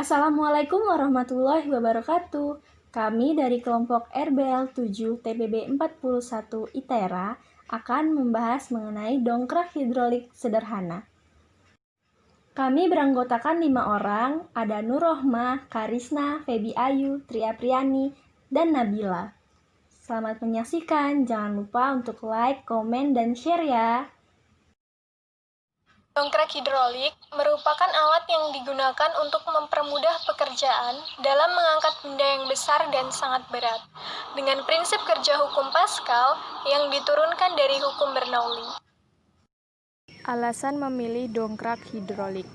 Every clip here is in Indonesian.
Assalamualaikum warahmatullahi wabarakatuh. Kami dari kelompok RBL 7 TPB 41 ITERA akan membahas mengenai dongkrak hidrolik sederhana. Kami beranggotakan 5 orang, ada Nur Rohmah, Karisna, Febi Ayu, Tri Apriani, dan Nabila. Selamat menyaksikan, jangan lupa untuk like, komen, dan share ya. Dongkrak hidrolik merupakan alat yang digunakan untuk mempermudah pekerjaan dalam mengangkat benda yang besar dan sangat berat, dengan prinsip kerja hukum Pascal yang diturunkan dari hukum Bernoulli. Alasan memilih dongkrak hidrolik.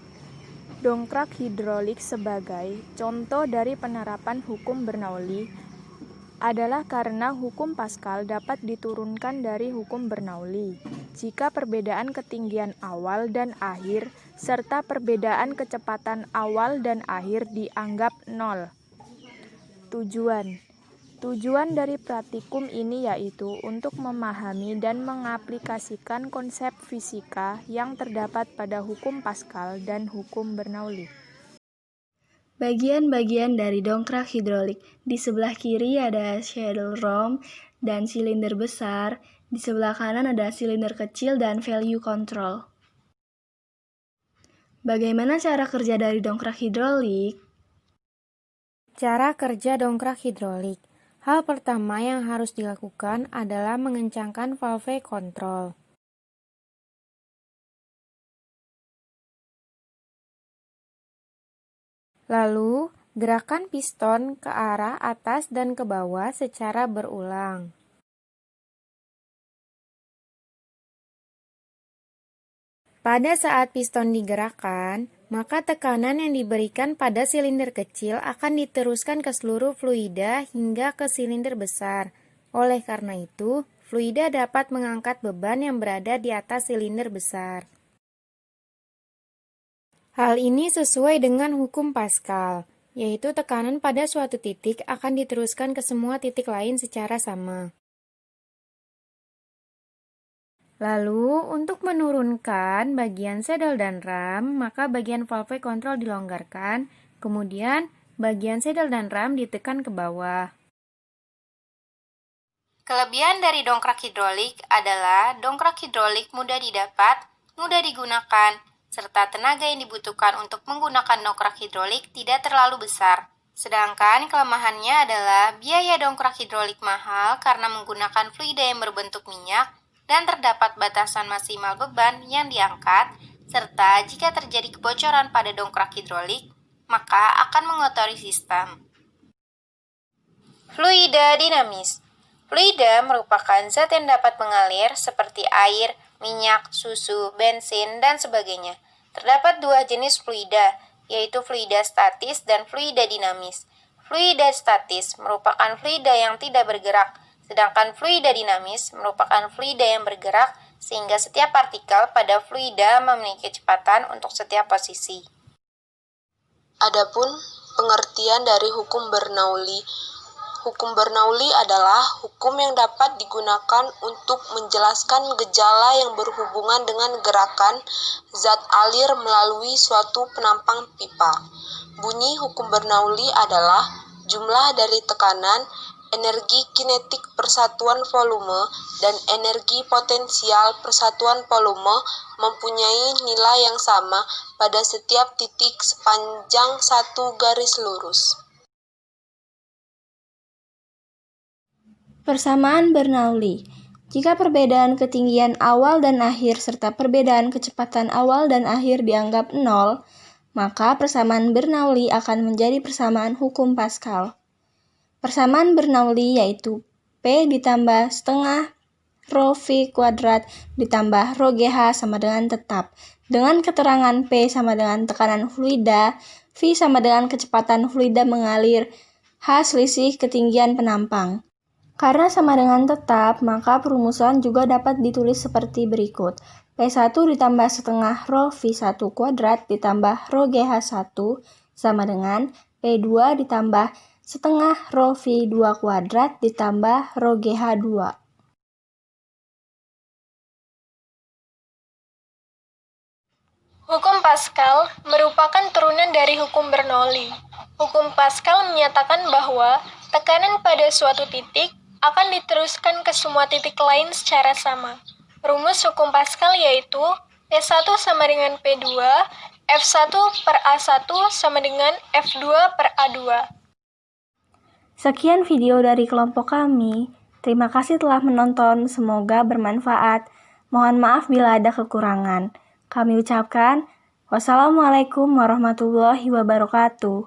Dongkrak hidrolik sebagai contoh dari penerapan hukum Bernoulli adalah karena hukum Pascal dapat diturunkan dari hukum Bernoulli jika perbedaan ketinggian awal dan akhir serta perbedaan kecepatan awal dan akhir dianggap nol. Tujuan dari praktikum ini yaitu untuk memahami dan mengaplikasikan konsep fisika yang terdapat pada hukum Pascal dan hukum Bernoulli. Bagian-bagian dari dongkrak hidrolik. Di sebelah kiri ada shuttle rom dan silinder besar. Di sebelah kanan ada silinder kecil dan value control. Bagaimana cara kerja dari dongkrak hidrolik? Cara kerja dongkrak hidrolik. Hal pertama yang harus dilakukan adalah mengencangkan valve kontrol. Lalu, gerakan piston ke arah atas dan ke bawah secara berulang. Pada saat piston digerakkan, maka tekanan yang diberikan pada silinder kecil akan diteruskan ke seluruh fluida hingga ke silinder besar. Oleh karena itu, fluida dapat mengangkat beban yang berada di atas silinder besar. Hal ini sesuai dengan hukum Pascal, yaitu tekanan pada suatu titik akan diteruskan ke semua titik lain secara sama. Lalu, untuk menurunkan bagian saddle dan ram, maka bagian valve kontrol dilonggarkan, kemudian bagian saddle dan ram ditekan ke bawah. Kelebihan dari dongkrak hidrolik adalah dongkrak hidrolik mudah didapat, mudah digunakan, serta tenaga yang dibutuhkan untuk menggunakan dongkrak hidrolik tidak terlalu besar. Sedangkan kelemahannya adalah biaya dongkrak hidrolik mahal karena menggunakan fluida yang berbentuk minyak, dan terdapat batasan maksimal beban yang diangkat, serta jika terjadi kebocoran pada dongkrak hidrolik, maka akan mengotori sistem. Fluida dinamis. Fluida merupakan zat yang dapat mengalir seperti air, minyak, susu, bensin, dan sebagainya. Terdapat dua jenis fluida, yaitu fluida statis dan fluida dinamis. Fluida statis merupakan fluida yang tidak bergerak, sedangkan fluida dinamis merupakan fluida yang bergerak sehingga setiap partikel pada fluida memiliki kecepatan untuk setiap posisi. Adapun pengertian dari hukum Bernoulli. Hukum Bernoulli adalah hukum yang dapat digunakan untuk menjelaskan gejala yang berhubungan dengan gerakan zat alir melalui suatu penampang pipa. Bunyi hukum Bernoulli adalah jumlah dari tekanan, energi kinetik persatuan volume, dan energi potensial persatuan volume mempunyai nilai yang sama pada setiap titik sepanjang satu garis lurus. Persamaan Bernoulli. Jika perbedaan ketinggian awal dan akhir serta perbedaan kecepatan awal dan akhir dianggap nol, maka persamaan Bernoulli akan menjadi persamaan hukum Pascal. Persamaan Bernoulli yaitu P ditambah setengah rho V kuadrat ditambah rho GH sama dengan tetap. Dengan keterangan P sama dengan tekanan fluida, V sama dengan kecepatan fluida mengalir, H selisih ketinggian penampang. Karena sama dengan tetap, maka perumusan juga dapat ditulis seperti berikut. P1 ditambah setengah rho V1 kuadrat ditambah rho GH1 sama dengan P2 ditambah setengah rho V2 kuadrat ditambah rho GH2. Hukum Pascal merupakan turunan dari hukum Bernoulli. Hukum Pascal menyatakan bahwa tekanan pada suatu titik akan diteruskan ke semua titik lain secara sama. Rumus hukum Pascal yaitu P1 sama dengan P2, F1 per A1 sama dengan F2 per A2. Sekian video dari kelompok kami. Terima kasih telah menonton, semoga bermanfaat. Mohon maaf bila ada kekurangan. Kami ucapkan wassalamualaikum warahmatullahi wabarakatuh.